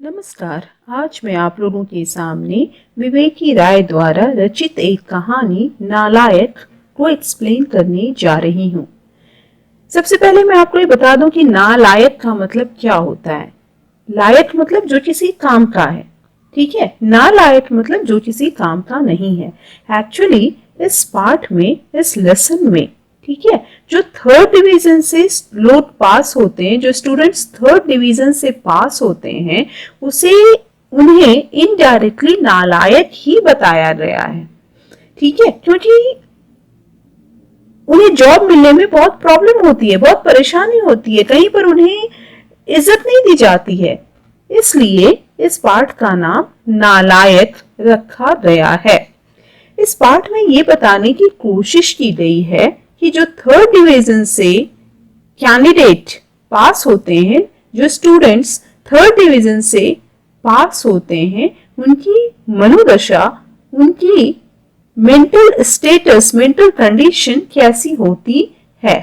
नमस्कार। आज मैं आप लोगों के सामने विवेकी राय द्वारा रचित एक कहानी नालायक को एक्सप्लेन करने जा रही हूँ। सबसे पहले मैं आपको ये बता दूं कि नालायक का मतलब क्या होता है। लायक मतलब जो किसी काम का है, ठीक है। नालायक मतलब जो किसी काम का नहीं है। एक्चुअली इस पाठ में, इस लेसन में, ठीक है, जो थर्ड डिवीजन से लोग पास होते हैं, जो स्टूडेंट्स थर्ड डिवीजन से पास होते हैं, उसे उन्हें इनडायरेक्टली नालायक ही बताया गया है, ठीक है, क्योंकि उन्हें जॉब मिलने में बहुत प्रॉब्लम होती है, बहुत परेशानी होती है, कहीं पर उन्हें इज्जत नहीं दी जाती है। इसलिए इस पाठ का नाम नालायक रखा गया है। इस पाठ में ये बताने की कोशिश की गई है कि जो थर्ड डिवीजन से कैंडिडेट पास होते हैं, जो स्टूडेंट्स थर्ड डिवीजन से पास होते हैं, उनकी मनोदशा, उनकी मेंटल स्टेटस, मेंटल कंडीशन कैसी होती है।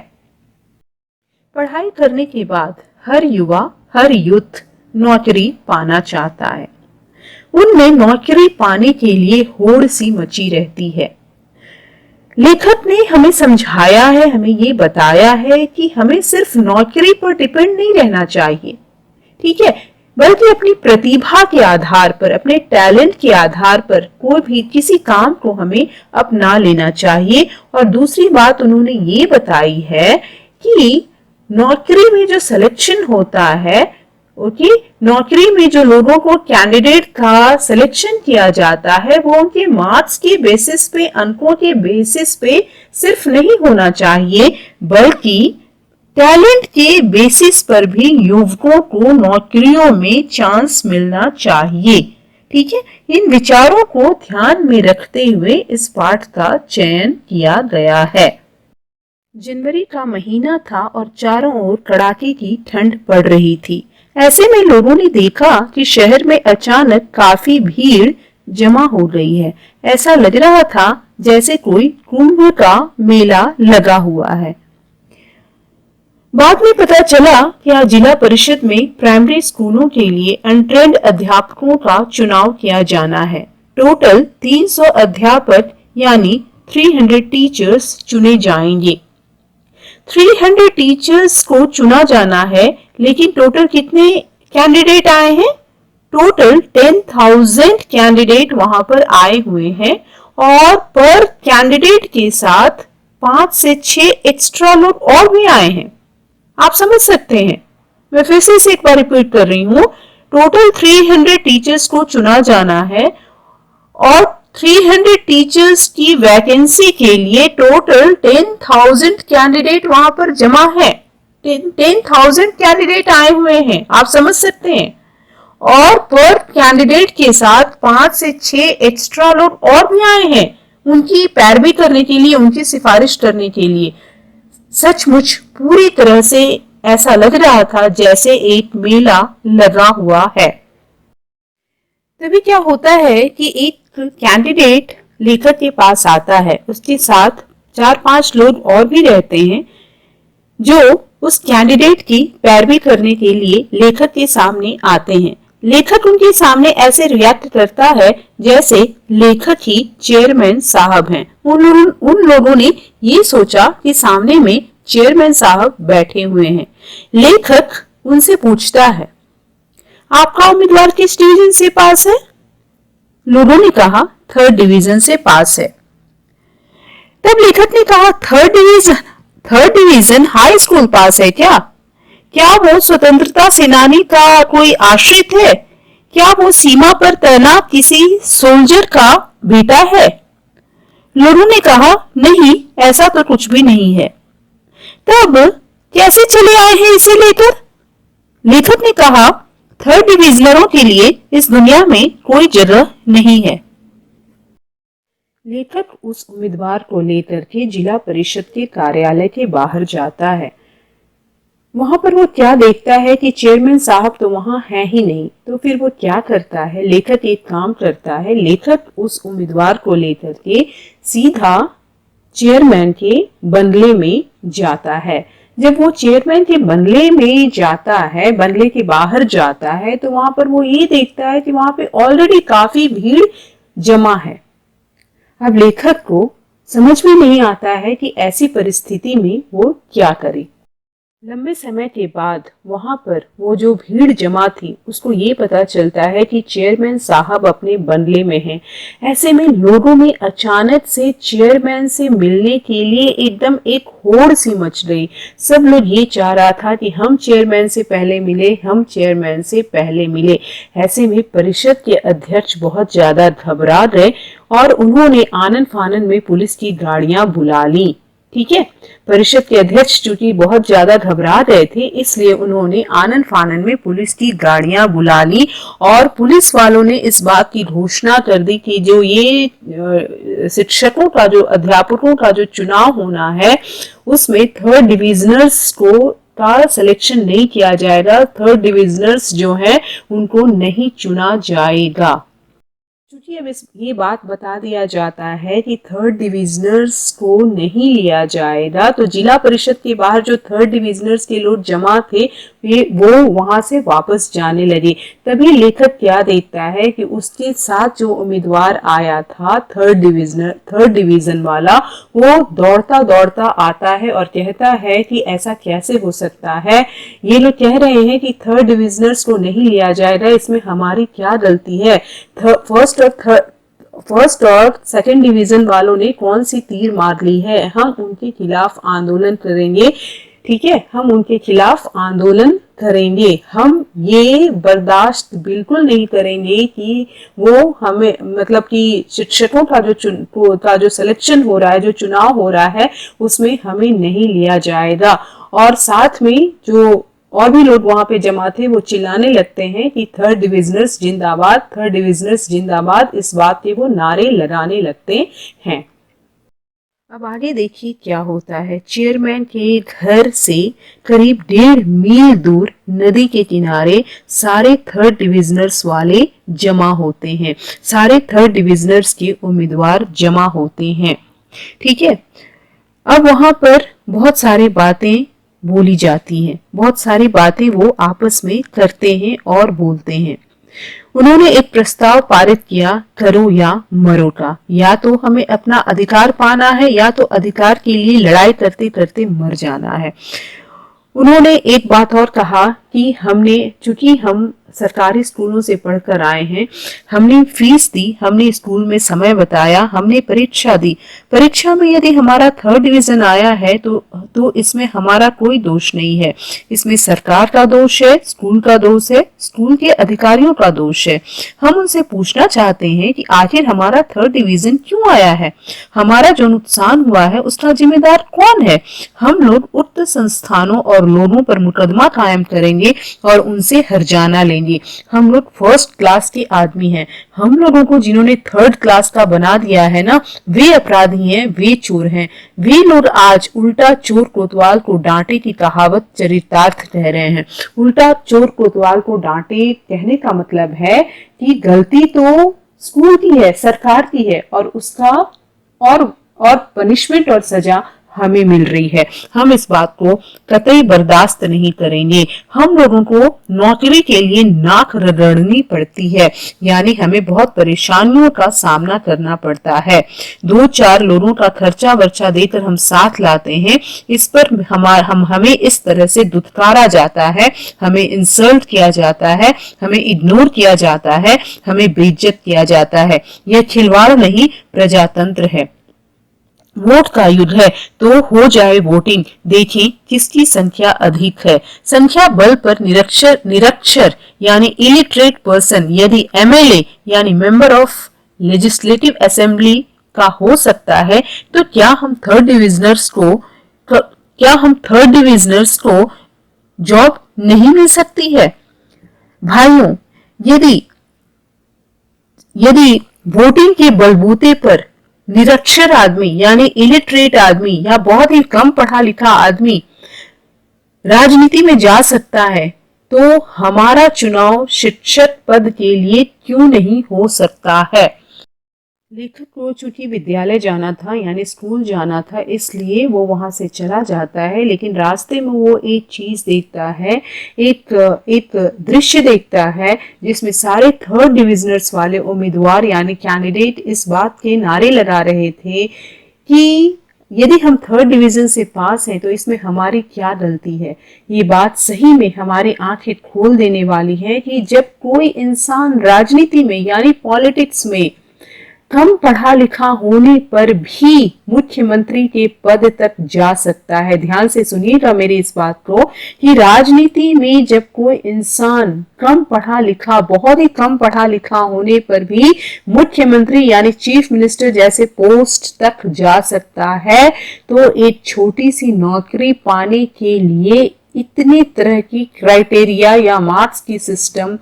पढ़ाई करने के बाद हर युवा, हर यूथ नौकरी पाना चाहता है। उनमें नौकरी पाने के लिए होड़ सी मची रहती है। लेखक ने हमें समझाया है, हमें ये बताया है कि हमें सिर्फ नौकरी पर डिपेंड नहीं रहना चाहिए, ठीक है, बल्कि अपनी प्रतिभा के आधार पर, अपने टैलेंट के आधार पर कोई भी किसी काम को हमें अपना लेना चाहिए। और दूसरी बात उन्होंने ये बताई है कि नौकरी में जो सिलेक्शन होता है, ओके, नौकरी में जो लोगों को कैंडिडेट का सिलेक्शन किया जाता है, वो उनके मार्क्स के बेसिस पे, अंकों के बेसिस पे सिर्फ नहीं होना चाहिए, बल्कि टैलेंट के बेसिस पर भी युवकों को नौकरियों में चांस मिलना चाहिए, ठीक है। इन विचारों को ध्यान में रखते हुए इस पाठ का चयन किया गया है। जनवरी का महीना था और चारों ओर कड़ाके की ठंड पड़ रही थी। ऐसे में लोगों ने देखा कि शहर में अचानक काफी भीड़ जमा हो गई है। ऐसा लग रहा था जैसे कोई कुंभ का मेला लगा हुआ है। बाद में पता चला कि आज जिला परिषद में प्राइमरी स्कूलों के लिए अनट्रेंड अध्यापकों का चुनाव किया जाना है। टोटल 300 अध्यापक यानी 300 टीचर्स चुने जाएंगे। 300 टीचर्स को चुना जाना है, लेकिन टोटल कितने कैंडिडेट आए हैं? टोटल 10,000 कैंडिडेट वहां पर आए हुए हैं और पर कैंडिडेट के साथ 5 से 6 एक्स्ट्रा लोग और भी आए हैं। आप समझ सकते हैं। मैं फिर से एक बार रिपीट कर रही हूँ। टोटल 300 टीचर्स को चुना जाना है और 300 टीचर्स की वैकेंसी के लिए टोटल 10,000 कैंडिडेट वहां पर जमा है। 10,000 कैंडिडेट आए हुए हैं, आप समझ सकते हैं। और पर कैंडिडेट के साथ 5 से 6 एक्स्ट्रा लोग और भी आए हैं, उनकी पैरवी करने के लिए, उनकी सिफारिश करने के लिए। सचमुच पूरी तरह से ऐसा लग रहा था जैसे एक मेला लगा हुआ है। तभी क्या होता है कि एक कैंडिडेट लेखक के पास आता है, उसके साथ 4-5 लोग और भी रहते हैं जो उस कैंडिडेट की पैरवी करने के लिए लेखक के सामने आते हैं। लेखक उनके सामने ऐसे रिएक्ट करता है जैसे लेखक ही चेयरमैन साहब हैं। उन लोगों ने ये सोचा कि सामने में चेयरमैन साहब बैठे हुए हैं। लेखक उनसे पूछता है, आपका उम्मीदवार किस डिवीजन से पास है? लोगों ने कहा थर्ड डिवीजन से पास है। तब लेखक ने कहा थर्ड डिवीजन हाई स्कूल पास है क्या? क्या वो स्वतंत्रता सेनानी का कोई आश्रित है? क्या वो सीमा पर तैनात किसी सोल्जर का बेटा है? लोगों ने कहा नहीं, ऐसा तो कुछ भी नहीं है। तब कैसे चले आए हैं इसे लेकर? लेखक ने कहा थर्ड डिविजनरों के लिए इस दुनिया में कोई जगह नहीं है। लेखक उस उम्मीदवार को लेकर के जिला परिषद के कार्यालय के बाहर जाता है। वहां पर वो क्या देखता है कि चेयरमैन साहब तो वहां है ही नहीं। तो फिर वो क्या करता है? लेखक एक काम करता है। लेखक उस उम्मीदवार को लेकर के सीधा चेयरमैन के बंगले में जाता है। जब वो चेयरमैन के बंगले में जाता है, बंगले के बाहर जाता है, तो वहां पर वो ये देखता है कि वहां पे ऑलरेडी काफी भीड़ जमा है। अब लेखक को समझ में नहीं आता है कि ऐसी परिस्थिति में वो क्या करे। लंबे समय के बाद वहां पर वो जो भीड़ जमा थी, उसको ये पता चलता है कि चेयरमैन साहब अपने बंगले में हैं। ऐसे में लोगों में अचानक से चेयरमैन से मिलने के लिए एकदम एक होड़ सी मच गई। सब लोग ये चाह रहा था कि हम चेयरमैन से पहले मिले, हम चेयरमैन से पहले मिले। ऐसे में परिषद के अध्यक्ष बहुत ज्यादा घबरा गए और उन्होंने आनन फानन में पुलिस की गाड़ियां बुला ली। ठीक है, परिषद के अध्यक्ष चूंकि बहुत ज्यादा घबरा गए थे, इसलिए उन्होंने आनन फानन में पुलिस की गाड़ियां बुला ली और पुलिस वालों ने इस बात की घोषणा कर दी कि जो ये शिक्षकों का, जो अध्यापकों का जो चुनाव होना है, उसमें थर्ड डिविजनर्स को का सिलेक्शन नहीं किया जाएगा। थर्ड डिविजनर्स जो है उनको नहीं चुना जाएगा। क्योंकि अब ये बात बता दिया जाता है कि थर्ड डिविजनर्स को नहीं लिया जाएगा, तो जिला परिषद के बाहर जो थर्ड डिविजनर्स के लोग जमा थे वो वहां से वापस जाने लगे। तभी लेखक क्या देखता है कि उसके साथ जो उम्मीदवार आया था थर्ड डिवीजन वाला, वो दौड़ता दौड़ता आता है और कहता है कि ऐसा कैसे हो सकता है, ये लोग कह रहे हैं कि थर्ड डिविजनर्स को नहीं लिया जाएगा, इसमें हमारी क्या गलती है। फर्स्ट और सेकंड डिवीजन वालों ने कौन सी तीर मार ली है, हम उनके खिलाफ आंदोलन करेंगे। ठीक है, हम उनके खिलाफ आंदोलन करेंगे। हम ये बर्दाश्त बिल्कुल नहीं करेंगे कि वो हमें, मतलब कि शिक्षकों का जो सिलेक्शन हो रहा है, जो चुनाव हो रहा है, उसमें हमें नहीं लिया जाएगा। और साथ में जो और भी लोग वहां पे जमा थे वो चिल्लाने लगते हैं कि थर्ड डिविजनर्स जिंदाबाद, थर्ड डिविजनर्स जिंदाबाद, इस बात के वो नारे लगाने लगते हैं। अब आगे देखिए क्या होता है। चेयरमैन के घर से करीब 1.5 मील दूर नदी के किनारे सारे थर्ड डिविजनर्स वाले जमा होते हैं, सारे थर्ड डिविजनर्स के उम्मीदवार जमा होते हैं। ठीक है, अब वहां पर बहुत सारी बातें बोली जाती हैं, बहुत सारी बातें वो आपस में करते हैं और बोलते हैं। उन्होंने एक प्रस्ताव पारित किया, करो या मरो का। या तो हमें अपना अधिकार पाना है या तो अधिकार के लिए लड़ाई करते करते मर जाना है। उन्होंने एक बात और कहा कि चूंकि हम सरकारी स्कूलों से पढ़कर आए हैं, हमने फीस दी, हमने स्कूल में समय बताया, हमने परीक्षा दी। परीक्षा में यदि हमारा थर्ड डिवीजन आया है तो इसमें हमारा कोई दोष नहीं है, इसमें सरकार का दोष है, स्कूल का दोष है, स्कूल के अधिकारियों का दोष है। हम उनसे पूछना चाहते हैं कि आखिर हमारा थर्ड डिवीजन क्यों आया है, हमारा जो नुकसान हुआ है उसका जिम्मेदार कौन है। हम लोग उक्त संस्थानों और लोगों पर मुकदमा कायम करेंगे और उनसे हर्जाना लेंगे। हम लोग फर्स्ट क्लास के आदमी हैं। हम लोगों को जिन्होंने थर्ड क्लास का बना दिया है ना, वे अपराधी हैं, वे चोर हैं। वे लोग आज उल्टा चोर कोतवाल को डांटे की कहावत चरितार्थ कह रहे हैं। उल्टा चोर कोतवाल को डांटे कहने का मतलब है कि गलती तो स्कूल की है, सरकार की है, और उसका और पनिशमेंट और सजा हमें मिल रही है। हम इस बात को कतई बर्दाश्त नहीं करेंगे। हम लोगों को नौकरी के लिए नाक रगड़नी पड़ती है, यानी हमें बहुत परेशानियों का सामना करना पड़ता है। 2-4 लोगों का खर्चा वर्चा देकर हम साथ लाते हैं, इस पर हमें इस तरह से दुत्कारा जाता है, हमें इंसल्ट किया जाता है, हमें इग्नोर किया जाता है, हमें बेइज्जत किया जाता है। यह खिलवाड़ नहीं, प्रजातंत्र है। वोट का युद्ध है तो हो जाए वोटिंग, देखें किसकी संख्या अधिक है। संख्या बल पर निरक्षर यानी इलिटरेट पर्सन यदि एमएलए यानी मेंबर ऑफ लेजिस्लेटिव असेंबली का हो सकता है, तो क्या हम थर्ड डिविजनर्स को जॉब नहीं मिल सकती है। भाइयों, यदि वोटिंग के बलबूते पर निरक्षर आदमी यानी इलिटरेट आदमी या बहुत ही कम पढ़ा लिखा आदमी राजनीति में जा सकता है, तो हमारा चुनाव शिक्षक पद के लिए क्यों नहीं हो सकता है। लेखक को चूंकि विद्यालय जाना था यानी स्कूल जाना था, इसलिए वो वहां से चला जाता है, लेकिन रास्ते में वो एक चीज देखता है, एक एक दृश्य देखता है जिसमें सारे थर्ड डिविजनर्स वाले उम्मीदवार यानी कैंडिडेट इस बात के नारे लगा रहे थे कि यदि हम थर्ड डिवीजन से पास हैं तो इसमें हमारी क्या गलती है। ये बात सही में हमारी आंखें खोल देने वाली है कि जब कोई इंसान राजनीति में यानी पॉलिटिक्स में कम पढ़ा लिखा होने पर भी मुख्यमंत्री के पद तक जा सकता है। ध्यान से सुनिएगा मेरी इस बात को कि राजनीति में जब कोई इंसान कम पढ़ा लिखा, बहुत ही कम पढ़ा लिखा होने पर भी मुख्यमंत्री यानी चीफ मिनिस्टर जैसे पोस्ट तक जा सकता है, तो एक छोटी सी नौकरी पाने के लिए इतने तरह की क्राइटेरिया या मार्क्स की सिस्टम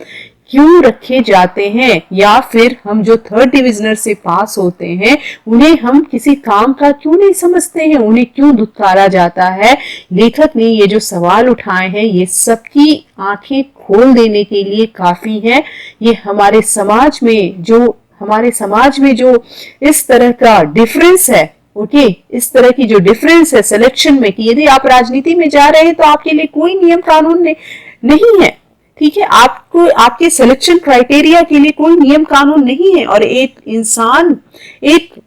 क्यों रखे जाते हैं, या फिर हम जो थर्ड डिविजनर से पास होते हैं उन्हें हम किसी काम का क्यों नहीं समझते हैं, उन्हें क्यों दुत्कारा जाता है। लेखक ने ये जो सवाल उठाए हैं ये सबकी आंखें खोल देने के लिए काफी है। ये हमारे समाज में जो इस तरह का डिफरेंस है, ओके, इस तरह की जो डिफरेंस है सिलेक्शन में कि यदि आप राजनीति में जा रहे हैं तो आपके लिए कोई नियम कानून नहीं है, ठीक है, आपको आपके सिलेक्शन क्राइटेरिया के लिए कोई नियम कानून नहीं है।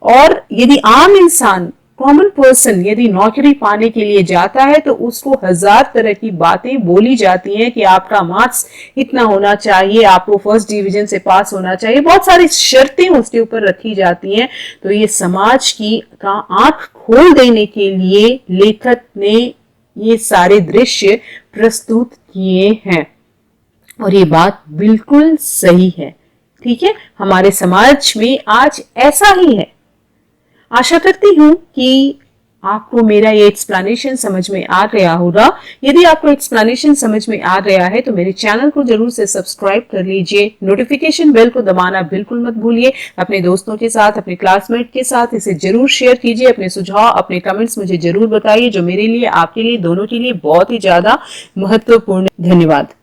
और यदि आम इंसान कॉमन पर्सन यदि नौकरी पाने के लिए जाता है तो उसको हजार तरह की बातें बोली जाती हैं कि आपका मार्क्स इतना होना चाहिए, आपको फर्स्ट डिवीजन से पास होना चाहिए, बहुत सारी शर्तें उसके ऊपर रखी जाती हैं। तो ये समाज का आंख खोल देने के लिए लेखक ने ये सारे दृश्य प्रस्तुत किए हैं और ये बात बिल्कुल सही है। ठीक है, हमारे समाज में आज ऐसा ही है। आशा करती हूं कि आपको मेरा ये एक्सप्लेनेशन समझ में आ गया होगा। यदि आपको एक्सप्लेनेशन समझ में आ गया है तो मेरे चैनल को जरूर से सब्सक्राइब कर लीजिए, नोटिफिकेशन बेल को दबाना बिल्कुल मत भूलिए। अपने दोस्तों के साथ, अपने क्लासमेट के साथ इसे जरूर शेयर कीजिए। अपने सुझाव, अपने कमेंट्स मुझे जरूर बताइए, जो मेरे लिए, आपके लिए, दोनों के लिए बहुत ही ज्यादा महत्वपूर्ण। धन्यवाद।